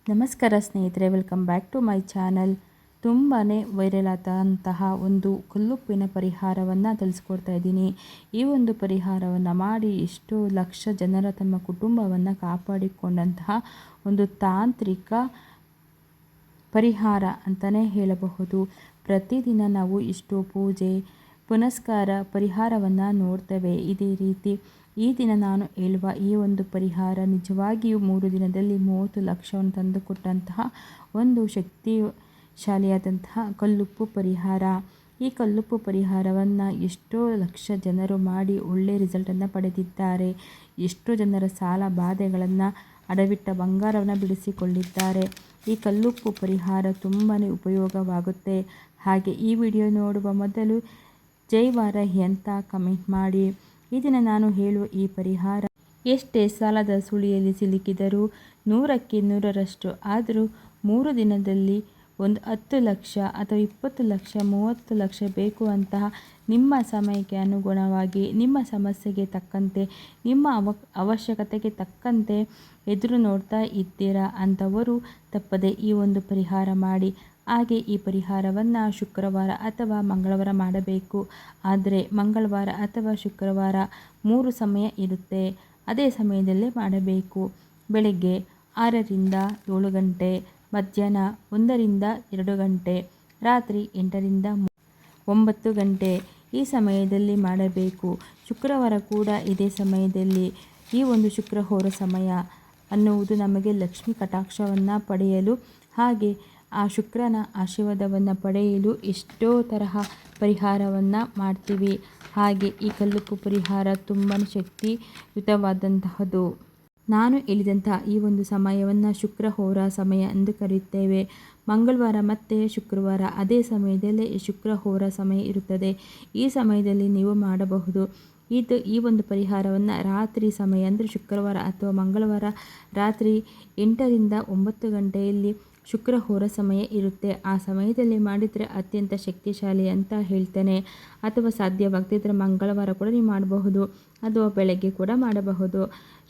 ನಮಸ್ಕಾರ ಸ್ನೇಹಿತರೆ, welcome back to my channel. ತುಂಬಾ ವೈರಲ್ ಆದಂತಹ ಒಂದು ಕಲ್ಲುಪ್ಪಿನ ಪರಿಹಾರವನ್ನು ತಿಳಿಸ್ಕೊಡ್ತಾ ಇದ್ದೀನಿ. ಈ ಒಂದು ಪರಿಹಾರವನ್ನು ಮಾಡಿ ಎಷ್ಟೋ ಲಕ್ಷ ಜನರ ತಮ್ಮ ಕುಟುಂಬವನ್ನು ಕಾಪಾಡಿಕೊಂಡಂತಹ ಒಂದು ತಾಂತ್ರಿಕ ಪರಿಹಾರ ಅಂತಲೇ ಹೇಳಬಹುದು. ಪ್ರತಿದಿನ ನಾವು ಎಷ್ಟೋ ಪೂಜೆ ಪುನಸ್ಕಾರ ಪರಿಹಾರವನ್ನು ನೋಡ್ತೇವೆ. ಇದೇ ರೀತಿ ಈ ದಿನ ನಾನು ಹೇಳುವ ಈ ಒಂದು ಪರಿಹಾರ ನಿಜವಾಗಿಯೂ 3 ದಿನದಲ್ಲಿ 30 ಲಕ್ಷವನ್ನು ತಂದುಕೊಟ್ಟಂತಹ ಒಂದು ಶಕ್ತಿಶಾಲಿಯಾದಂತಹ ಕಲ್ಲುಪ್ಪು ಪರಿಹಾರ. ಈ ಕಲ್ಲುಪ್ಪು ಪರಿಹಾರವನ್ನು ಎಷ್ಟೋ ಲಕ್ಷ ಜನರು ಮಾಡಿ ಒಳ್ಳೆಯ ರಿಸಲ್ಟನ್ನು ಪಡೆದಿದ್ದಾರೆ. ಎಷ್ಟೋ ಜನರ ಸಾಲ ಬಾಧೆಗಳನ್ನು ಅಡವಿಟ್ಟ ಬಂಗಾರವನ್ನು ಬಿಡಿಸಿಕೊಂಡಿದ್ದಾರೆ. ಈ ಕಲ್ಲುಪ್ಪು ಪರಿಹಾರ ತುಂಬಾ ಉಪಯೋಗವಾಗುತ್ತೆ. ಹಾಗೆ ಈ ವಿಡಿಯೋ ನೋಡುವ ಮೊದಲು ಜೈ ವಾರಾಹಿ ಅಂತ ಕಮೆಂಟ್ ಮಾಡಿ. ಈ ದಿನ ನಾನು ಹೇಳುವ ಈ ಪರಿಹಾರ ಎಷ್ಟೇ ಸಾಲದ ಸುಳಿಯಲ್ಲಿ ಸಿಲುಕಿದರೂ 100ಕ್ಕೆ 100ರಷ್ಟು ಆದರೂ 3 ದಿನದಲ್ಲಿ ಒಂದು 10 ಲಕ್ಷ ಅಥವಾ 20 ಲಕ್ಷ 30 ಲಕ್ಷ ಬೇಕು ಅಂತಹ ನಿಮ್ಮ ಸಮಯಕ್ಕೆ ಅನುಗುಣವಾಗಿ ನಿಮ್ಮ ಸಮಸ್ಯೆಗೆ ತಕ್ಕಂತೆ ನಿಮ್ಮ ಅವಶ್ಯಕತೆಗೆ ತಕ್ಕಂತೆ ಎದುರು ನೋಡ್ತಾ ಇದ್ದೀರಾ ಅಂಥವರು ತಪ್ಪದೆ ಈ ಒಂದು ಪರಿಹಾರ ಮಾಡಿ. ಹಾಗೆ ಈ ಪರಿಹಾರವನ್ನು ಶುಕ್ರವಾರ ಅಥವಾ ಮಂಗಳವಾರ ಮಾಡಬೇಕು. ಆದರೆ ಮಂಗಳವಾರ ಅಥವಾ ಶುಕ್ರವಾರ 3 ಸಮಯ ಇರುತ್ತೆ, ಅದೇ ಸಮಯದಲ್ಲೇ ಮಾಡಬೇಕು. ಬೆಳಗ್ಗೆ 6ರಿಂದ 7 ಗಂಟೆ, ಮಧ್ಯಾಹ್ನ 1ರಿಂದ 2 ಗಂಟೆ, ರಾತ್ರಿ 8ರಿಂದ 9 ಗಂಟೆ ಈ ಸಮಯದಲ್ಲಿ ಮಾಡಬೇಕು. ಶುಕ್ರವಾರ ಕೂಡ ಇದೇ ಸಮಯದಲ್ಲಿ. ಈ ಒಂದು ಶುಕ್ರಹೋರ ಸಮಯ ಅನ್ನುವುದು ನಮಗೆ ಲಕ್ಷ್ಮಿ ಕಟಾಕ್ಷವನ್ನು ಪಡೆಯಲು ಹಾಗೆ ಆ ಶುಕ್ರನ ಆಶೀರ್ವಾದವನ್ನು ಪಡೆಯಲು ಎಷ್ಟೋ ತರಹ ಪರಿಹಾರವನ್ನು ಮಾಡ್ತೀವಿ. ಹಾಗೆ ಈ ಕಲ್ಲುಪ್ಪು ಪರಿಹಾರ ತುಂಬಾ ಶಕ್ತಿಯುತವಾದಂತಹದ್ದು. ನಾನು ಹೇಳಿದಂತಹ ಈ ಒಂದು ಸಮಯವನ್ನು ಶುಕ್ರಹೋರ ಸಮಯ ಎಂದು ಕರೆಯುತ್ತೇವೆ. ಮಂಗಳವಾರ ಮತ್ತು ಶುಕ್ರವಾರ ಅದೇ ಸಮಯದಲ್ಲಿ ಶುಕ್ರಹೋರ ಸಮಯ ಇರುತ್ತದೆ. ಈ ಸಮಯದಲ್ಲಿ ನೀವು ಮಾಡಬಹುದು. ಈ ಒಂದು ಪರಿಹಾರವನ್ನು ರಾತ್ರಿ ಸಮಯ ಅಂದರೆ ಶುಕ್ರವಾರ ಅಥವಾ ಮಂಗಳವಾರ ರಾತ್ರಿ 8ರಿಂದ 9 ಗಂಟೆಯಲ್ಲಿ ಶುಕ್ರಹೋರ ಸಮಯ ಇರುತ್ತೆ. ಆ ಸಮಯದಲ್ಲಿ ಮಾಡಿದರೆ ಅತ್ಯಂತ ಶಕ್ತಿಶಾಲಿ ಅಂತ ಹೇಳ್ತೇನೆ. ಅಥವಾ ಸಾಧ್ಯವಾಗದಿದ್ದರೆ ಮಂಗಳವಾರ ಕೂಡ ನೀವು ಮಾಡಬಹುದು, ಅಥವಾ ಬೆಳಗ್ಗೆ ಕೂಡ ಮಾಡಬಹುದು.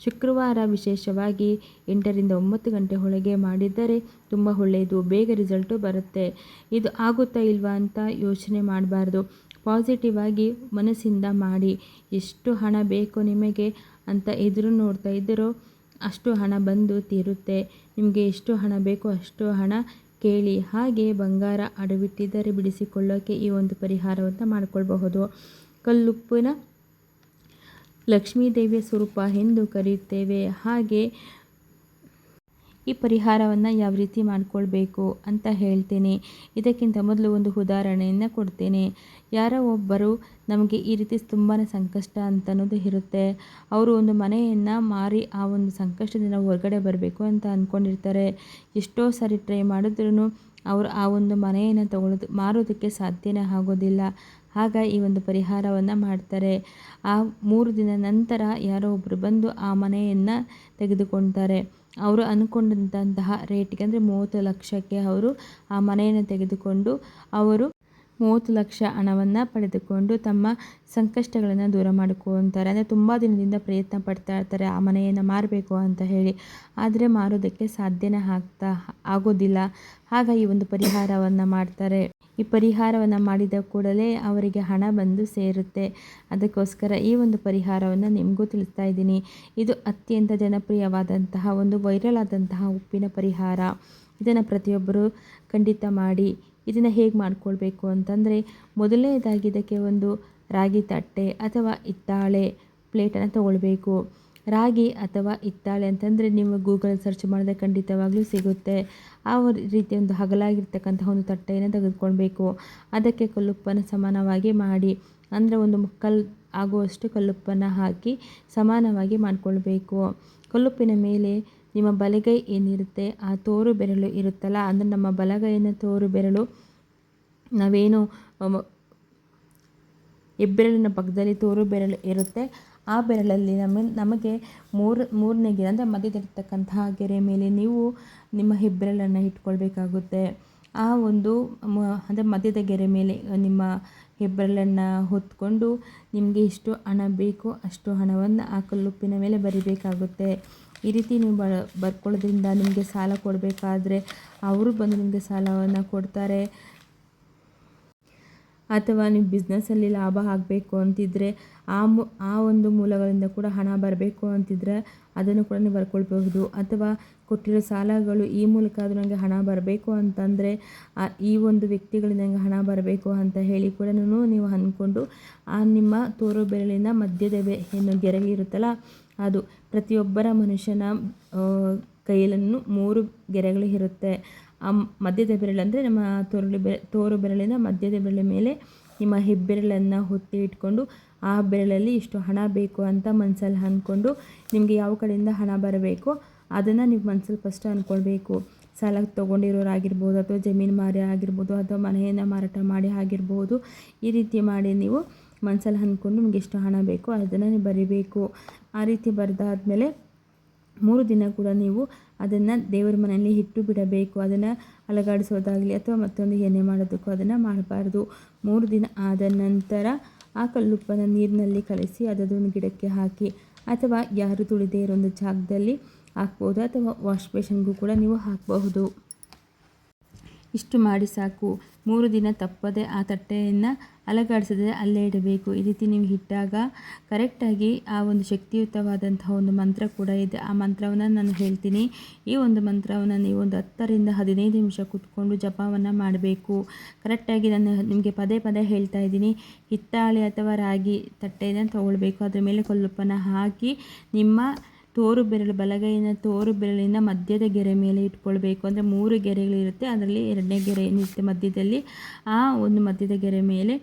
ಶುಕ್ರವಾರ ವಿಶೇಷವಾಗಿ 8ರಿಂದ 9 ಗಂಟೆ ಒಳಗೆ ಮಾಡಿದರೆ ತುಂಬ ಒಳ್ಳೆಯದು, ಬೇಗ ರಿಸಲ್ಟು ಬರುತ್ತೆ. ಇದು ಆಗುತ್ತಾ ಇಲ್ವಾ ಅಂತ ಯೋಚನೆ ಮಾಡಬಾರ್ದು. ಪಾಸಿಟಿವ್ ಆಗಿ ಮನಸ್ಸಿಂದ ಮಾಡಿ. ಎಷ್ಟು ಹಣ ಬೇಕು ನಿಮಗೆ ಅಂತ ಎದುರು ನೋಡ್ತಾ ಇದ್ದೀರೋ ಅಷ್ಟು ಹಣ ಬಂದು ತೀರುತ್ತೆ. ನಿಮಗೆ ಎಷ್ಟು ಹಣ ಬೇಕೋ ಅಷ್ಟು ಹಣ ಕೇಳಿ. ಹಾಗೆ ಬಂಗಾರ ಅಡವಿಟ್ಟಿದ್ದರೆ ಬಿಡಿಸಿಕೊಳ್ಳೋಕೆ ಈ ಒಂದು ಪರಿಹಾರವನ್ನು ಮಾಡಿಕೊಳ್ಬಹುದು. ಕಲ್ಲುಪ್ಪಿನ ಲಕ್ಷ್ಮೀದೇವಿಯ ಸ್ವರೂಪ ಎಂದು ಕರೆಯುತ್ತೇವೆ. ಹಾಗೆ ಈ ಪರಿಹಾರವನ್ನು ಯಾವ ರೀತಿ ಮಾಡಿಕೊಳ್ಬೇಕು ಅಂತ ಹೇಳ್ತೀನಿ. ಇದಕ್ಕಿಂತ ಮೊದಲು ಒಂದು ಉದಾಹರಣೆಯನ್ನು ಕೊಡ್ತೇನೆ. ಯಾರೋ ಒಬ್ಬರು ನಮಗೆ ಈ ರೀತಿ ತುಂಬಾ ಸಂಕಷ್ಟ ಅಂತ ಅನ್ನೋದು ಇರುತ್ತೆ. ಅವರು ಒಂದು ಮನೆಯನ್ನು ಮಾರಿ ಆ ಒಂದು ಸಂಕಷ್ಟದಿಂದ ಹೊರಗಡೆ ಬರಬೇಕು ಅಂತ ಅಂದ್ಕೊಂಡಿರ್ತಾರೆ. ಎಷ್ಟೋ ಸಾರಿ ಟ್ರೈ ಮಾಡಿದ್ರೂ ಅವರು ಆ ಒಂದು ಮನೆಯನ್ನು ಮಾರೋದಕ್ಕೆ ಸಾಧ್ಯನೇ ಆಗೋದಿಲ್ಲ. ಆಗ ಈ ಒಂದು ಪರಿಹಾರವನ್ನು ಮಾಡ್ತಾರೆ. ಆ 3 ದಿನ ನಂತರ ಯಾರೋ ಒಬ್ಬರು ಬಂದು ಆ ಮನೆಯನ್ನು ತೆಗೆದುಕೊಳ್ತಾರೆ. ಅವರು ಅಂದ್ಕೊಂಡಂತಹ ರೇಟಿಗೆ ಅಂದರೆ 30 ಲಕ್ಷಕ್ಕೆ ಅವರು ಆ ಮನೆಯನ್ನು ತೆಗೆದುಕೊಂಡು ಅವರು 30 ಲಕ್ಷ ಹಣವನ್ನು ಪಡೆದುಕೊಂಡು ತಮ್ಮ ಸಂಕಷ್ಟಗಳನ್ನು ದೂರ ಮಾಡ್ಕೊತಾರೆ. ಅಂದರೆ ತುಂಬ ದಿನದಿಂದ ಪ್ರಯತ್ನ ಪಡ್ತಾ ಇರ್ತಾರೆ ಆ ಮನೆಯನ್ನು ಮಾರಬೇಕು ಅಂತ ಹೇಳಿ, ಆದರೆ ಮಾರೋದಕ್ಕೆ ಸಾಧ್ಯನೇ ಆಗೋದಿಲ್ಲ. ಆಗ ಈ ಒಂದು ಪರಿಹಾರವನ್ನು ಮಾಡ್ತಾರೆ. ಈ ಪರಿಹಾರವನ್ನು ಮಾಡಿದ ಕೂಡಲೇ ಅವರಿಗೆ ಹಣ ಬಂದು ಸೇರುತ್ತೆ. ಅದಕ್ಕೋಸ್ಕರ ಈ ಒಂದು ಪರಿಹಾರವನ್ನು ನಿಮಗೂ ತಿಳಿಸ್ತಾ ಇದ್ದೀನಿ. ಇದು ಅತ್ಯಂತ ಜನಪ್ರಿಯವಾದಂತಹ ಒಂದು ವೈರಲ್ ಆದಂತಹ ಉಪ್ಪಿನ ಪರಿಹಾರ. ಇದನ್ನು ಪ್ರತಿಯೊಬ್ಬರು ಖಂಡಿತ ಮಾಡಿ. ಇದನ್ನು ಹೇಗೆ ಮಾಡ್ಕೊಳ್ಬೇಕು ಅಂತಂದರೆ, ಮೊದಲನೇದಾಗಿ ಇದಕ್ಕೆ ಒಂದು ರಾಗಿ ತಟ್ಟೆ ಅಥವಾ ಹಿತ್ತಾಳೆ ಪ್ಲೇಟನ್ನು ತೊಗೊಳ್ಬೇಕು. ರಾಗಿ ಅಥವಾ ಹಿತ್ತಾಳೆ ಅಂತಂದರೆ ನೀವು ಗೂಗಲ್ ಸರ್ಚ್ ಮಾಡಿದ್ರೆ ಖಂಡಿತವಾಗ್ಲೂ ಸಿಗುತ್ತೆ. ಆ ರೀತಿ ಒಂದು ಅಗಲಾಗಿರ್ತಕ್ಕಂತಹ ಒಂದು ತಟ್ಟೆಯನ್ನು ತೆಗೆದುಕೊಳ್ಬೇಕು. ಅದಕ್ಕೆ ಕಲ್ಲುಪ್ಪನ್ನು ಸಮಾನವಾಗಿ ಮಾಡಿ, ಅಂದರೆ ಒಂದು ಮುಕ್ಕಾಲು ಆಗುವಷ್ಟು ಕಲ್ಲುಪ್ಪನ್ನು ಹಾಕಿ ಸಮಾನವಾಗಿ ಮಾಡಿಕೊಳ್ಬೇಕು. ಕಲ್ಲುಪ್ಪಿನ ಮೇಲೆ ನಿಮ್ಮ ಬಲಗೈ ಏನಿರುತ್ತೆ ಆ ತೋರು ಬೆರಳು ಇರುತ್ತಲ್ಲ, ಅಂದರೆ ನಮ್ಮ ಬಲಗೈನ ತೋರು ಬೆರಳು ನಾವೇನು ಹೆಬ್ಬೆರಳಿನ ಪಕ್ಕದಲ್ಲಿ ತೋರು ಬೆರಳು ಇರುತ್ತೆ ಆ ಬೆರಳಲ್ಲಿ ನಮಗೆ ಮೂರನೇ ಗೆರೆ ಅಂದರೆ ಮಧ್ಯದಲ್ಲಿರ್ತಕ್ಕಂತಹ ಗೆರೆ ಮೇಲೆ ನೀವು ನಿಮ್ಮ ಹೆಬ್ಬೆರಳನ್ನು ಇಟ್ಕೊಳ್ಬೇಕಾಗುತ್ತೆ. ಆ ಒಂದು ಅಂದರೆ ಮಧ್ಯದ ಗೆರೆ ಮೇಲೆ ನಿಮ್ಮ ಹೆಬ್ಬೆರಳನ್ನು ಹೊತ್ಕೊಂಡು ನಿಮಗೆ ಎಷ್ಟು ಹಣ ಬೇಕೋ ಅಷ್ಟು ಹಣವನ್ನು ಆ ಕಲ್ಲುಪ್ಪಿನ ಮೇಲೆ ಬರಿಬೇಕಾಗುತ್ತೆ. ಈ ರೀತಿ ನೀವು ಬರ್ಕೊಳ್ಳೋದ್ರಿಂದ ನಿಮಗೆ ಸಾಲ ಕೊಡಬೇಕಾದ್ರೆ ಅವರು ಬಂದು ನಿಮಗೆ ಸಾಲವನ್ನು ಕೊಡ್ತಾರೆ. ಅಥವಾ ನೀವು ಬಿಸ್ನೆಸ್ಸಲ್ಲಿ ಲಾಭ ಆಗಬೇಕು ಅಂತಿದ್ದರೆ ಆ ಒಂದು ಮೂಲಗಳಿಂದ ಕೂಡ ಹಣ ಬರಬೇಕು ಅಂತಿದ್ದರೆ ಅದನ್ನು ಕೂಡ ನೀವು ಬರ್ಕೊಳ್ಬಹುದು. ಅಥವಾ ಕೊಟ್ಟಿರೋ ಸಾಲಗಳು ಈ ಮೂಲಕ ಆದರೂ ನನಗೆ ಹಣ ಬರಬೇಕು ಅಂತಂದರೆ ಈ ಒಂದು ವ್ಯಕ್ತಿಗಳಿಂದ ನನಗೆ ಹಣ ಬರಬೇಕು ಅಂತ ಹೇಳಿ ಕೂಡ ನೀವು ಅಂದ್ಕೊಂಡು ನಿಮ್ಮ ತೋರು ಬೆರಳಿನ ಮಧ್ಯದ ಏನು ಗೆರೆಗೆ ಇರುತ್ತಲ್ಲ ಅದು ಪ್ರತಿಯೊಬ್ಬರ ಮನುಷ್ಯನ ಕೈಯಲ್ಲೂ 3 ಗೆರೆಗಳು ಇರುತ್ತೆ. ಆ ಮಧ್ಯದ ಬೆರಳಂದರೆ ನಮ್ಮ ತೋರು ಬೆರಳಿನ ಮಧ್ಯದ ಬೆರಳ ಮೇಲೆ ನಿಮ್ಮ ಹೆಬ್ಬೆರಳನ್ನು ಹೊತ್ತಿ ಇಟ್ಕೊಂಡು ಆ ಬೆರಳಲ್ಲಿ ಇಷ್ಟು ಹಣ ಬೇಕು ಅಂತ ಮನಸ್ಸಲ್ಲಿ ಅಂದ್ಕೊಂಡು ನಿಮಗೆ ಯಾವ ಕಡೆಯಿಂದ ಹಣ ಬರಬೇಕು ಅದನ್ನು ನೀವು ಮನಸ್ಸಲ್ಲಿ ಫಸ್ಟ್ ಅಂದ್ಕೊಳ್ಬೇಕು. ಸಾಲ ತೊಗೊಂಡಿರೋರಾಗಿರ್ಬೋದು ಅಥವಾ ಜಮೀನು ಮಾರಿ ಆಗಿರ್ಬೋದು ಅಥವಾ ಮನೆಯನ್ನು ಮಾರಾಟ ಮಾಡಿ ಆಗಿರ್ಬೋದು. ಈ ರೀತಿ ಮಾಡಿ ನೀವು ಮನಸ್ಸಲ್ಲಿ ಅಂದ್ಕೊಂಡು ನಿಮಗೆ ಎಷ್ಟು ಹಣ ಬೇಕೋ ಅದನ್ನು ನೀವು ಬರಿಬೇಕು. ಆ ರೀತಿ ಬರೆದಾದ್ಮೇಲೆ 3 ದಿನ ಕೂಡ ನೀವು ಅದನ್ನು ದೇವರ ಮನೆಯಲ್ಲಿ ಇಟ್ಟು ಬಿಡಬೇಕು. ಅದನ್ನು ಅಲುಗಾಡಿಸೋದಾಗಲಿ ಅಥವಾ ಮತ್ತೊಂದು ಏನೇ ಮಾಡೋದಕ್ಕೂ ಅದನ್ನು ಮಾಡಬಾರ್ದು. 3 ದಿನ ಆದ ನಂತರ ಆ ಕಲ್ಲುಪ್ಪನ್ನು ನೀರಿನಲ್ಲಿ ಕಲಸಿ ಅದನ್ನು ಗಿಡಕ್ಕೆ ಹಾಕಿ ಅಥವಾ ಯಾರು ತುಳಿದೇ ಇರೋ ಒಂದು ಜಾಗದಲ್ಲಿ ಹಾಕ್ಬೋದು ಅಥವಾ ವಾಶ್ ಬೇಷನ್ಗೂ ಕೂಡ ನೀವು ಹಾಕಬಹುದು. ಇಷ್ಟು ಮಾಡಿ ಸಾಕು. 3 ದಿನ ತಪ್ಪದೆ ಆ ತಟ್ಟೆಯನ್ನು ಅಲುಗಾಡಿಸದೆ ಅಲ್ಲೇ ಇಡಬೇಕು. ಈ ರೀತಿ ನೀವು ಇಟ್ಟಾಗ ಕರೆಕ್ಟಾಗಿ ಆ ಒಂದು ಶಕ್ತಿಯುತವಾದಂತಹ ಒಂದು ಮಂತ್ರ ಕೂಡ ಇದೆ. ಆ ಮಂತ್ರವನ್ನು ನಾನು ಹೇಳ್ತೀನಿ. ಈ ಒಂದು ಮಂತ್ರವನ್ನು ನೀವು ಒಂದು 10 ರಿಂದ 15 ನಿಮಿಷ ಕೂತ್ಕೊಂಡು ಜಪವನ್ನು ಮಾಡಬೇಕು. ಕರೆಕ್ಟಾಗಿ ನಾನು ನಿಮಗೆ ಪದೇ ಪದೇ ಹೇಳ್ತಾ ಇದ್ದೀನಿ. ಹಿತ್ತಾಳೆ ಅಥವಾ ರಾಗಿ ತಟ್ಟೆಯನ್ನು ತೊಗೊಳ್ಬೇಕು. ಅದರ ಮೇಲೆ ಕಲ್ಲುಪ್ಪನ್ನು ಹಾಕಿ ನಿಮ್ಮ ತೋರು ಬೆರಳು ಬಲಗೈನ ತೋರು ಬೆರಳಿನ ಮಧ್ಯದ ಗೆರೆ ಮೇಲೆ ಇಟ್ಕೊಳ್ಬೇಕು. ಅಂದರೆ 3 ಗೆರೆಗಳಿರುತ್ತೆ, ಅದರಲ್ಲಿ 2ನೇ ಗೆರೆ ಏನಿರುತ್ತೆ ಮಧ್ಯದಲ್ಲಿ, ಆ ಒಂದು ಮಧ್ಯದ ಗೆರೆ ಮೇಲೆ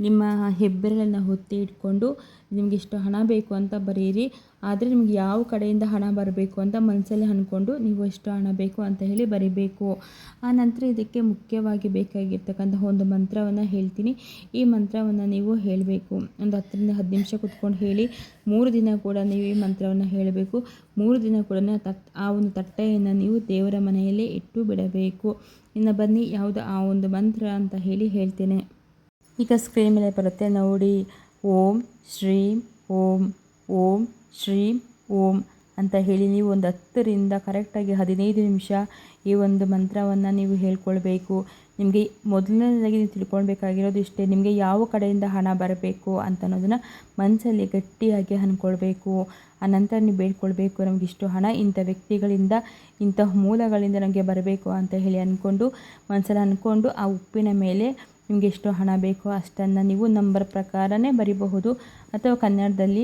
ನಿಮ್ಮ ಹೆಬ್ಬೆರಳನ್ನು ಹೊತ್ತಿ ಇಟ್ಕೊಂಡು ನಿಮಗೆ ಇಷ್ಟು ಹಣ ಬೇಕು ಅಂತ ಬರೀರಿ. ಆದರೆ ನಿಮ್ಗೆ ಯಾವ ಕಡೆಯಿಂದ ಹಣ ಬರಬೇಕು ಅಂತ ಮನಸ್ಸಲ್ಲಿ ಅಂದ್ಕೊಂಡು ನೀವು ಎಷ್ಟು ಹಣ ಬೇಕು ಅಂತ ಹೇಳಿ ಬರೀಬೇಕು. ಆ ನಂತರ ಇದಕ್ಕೆ ಮುಖ್ಯವಾಗಿ ಬೇಕಾಗಿರ್ತಕ್ಕಂತಹ ಒಂದು ಮಂತ್ರವನ್ನು ಹೇಳ್ತೀನಿ. ಈ ಮಂತ್ರವನ್ನು ನೀವು ಹೇಳಬೇಕು. ಒಂದು 10 ರಿಂದ 10 ನಿಮಿಷ ಕೂತ್ಕೊಂಡು ಹೇಳಿ. 3 ದಿನ ಕೂಡ ನೀವು ಈ ಮಂತ್ರವನ್ನು ಹೇಳಬೇಕು. 3 ದಿನ ಕೂಡ ಆ ಒಂದು ತಟ್ಟೆಯನ್ನು ನೀವು ದೇವರ ಮನೆಯಲ್ಲೇ ಇಟ್ಟು ಬಿಡಬೇಕು. ಇನ್ನು ಬನ್ನಿ ಯಾವುದು ಆ ಒಂದು ಮಂತ್ರ ಅಂತ ಹೇಳಿ ಹೇಳ್ತೇನೆ. ಈಗ ಸ್ಕ್ರೀನ್ ಮೇಲೆ ಬರುತ್ತೆ ನೋಡಿ. ಓಂ ಶ್ರೀಂ ಓಂ ಓಂ ಶ್ರೀಂ ಓಂ ಅಂತ ಹೇಳಿ ನೀವು ಒಂದು 10 ರಿಂದ ಕರೆಕ್ಟಾಗಿ 15 ನಿಮಿಷ ಈ ಒಂದು ಮಂತ್ರವನ್ನು ನೀವು ಹೇಳ್ಕೊಳ್ಬೇಕು. ನಿಮಗೆ ಮೊದಲನೇದಾಗಿ ನೀವು ತಿಳ್ಕೊಳ್ಬೇಕಾಗಿರೋದು ಇಷ್ಟೇ. ನಿಮಗೆ ಯಾವ ಕಡೆಯಿಂದ ಹಣ ಬರಬೇಕು ಅಂತ ಅನ್ನೋದನ್ನು ಮನಸ್ಸಲ್ಲಿ ಗಟ್ಟಿಯಾಗಿ ಅಂದ್ಕೊಳ್ಬೇಕು. ಆ ನಂತರ ನೀವು ಬೇಡ್ಕೊಳ್ಬೇಕು, ನಮಗೆ ಇಷ್ಟು ಹಣ ಇಂಥ ವ್ಯಕ್ತಿಗಳಿಂದ ಇಂತಹ ಮೂಲಗಳಿಂದ ನಮಗೆ ಬರಬೇಕು ಅಂತ ಹೇಳಿ ಅಂದ್ಕೊಂಡು ಮನಸ್ಸಲ್ಲಿ ಅಂದ್ಕೊಂಡು ಆ ಉಪ್ಪಿನ ಮೇಲೆ ನಿಮಗೆ ಎಷ್ಟು ಹಣ ಬೇಕೋ ಅಷ್ಟನ್ನು ನೀವು ನಂಬರ್ ಪ್ರಕಾರನೇ ಬರಿಬಹುದು ಅಥವಾ ಕನ್ನಡದಲ್ಲಿ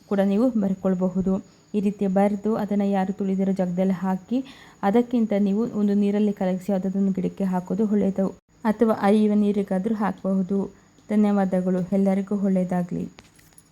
ಕೂಡ ನೀವು ಬರ್ಕೊಳ್ಬಹುದು. ಈ ರೀತಿ ಬರೆದು ಅದನ್ನು ಯಾರು ತುಳಿದಿರೋ ಜಾಗದಲ್ಲಿ ಹಾಕಿ ಅದಕ್ಕಿಂತ ನೀವು ಒಂದು ನೀರಲ್ಲಿ ಕಲಗಿಸಿ ಅದನ್ನು ಗಿಡಕ್ಕೆ ಹಾಕೋದು ಒಳ್ಳೆಯದು. ಅಥವಾ ಹರಿಯುವ ನೀರಿಗಾದರೂ ಹಾಕಬಹುದು. ಧನ್ಯವಾದಗಳು. ಎಲ್ಲರಿಗೂ ಒಳ್ಳೆಯದಾಗಲಿ.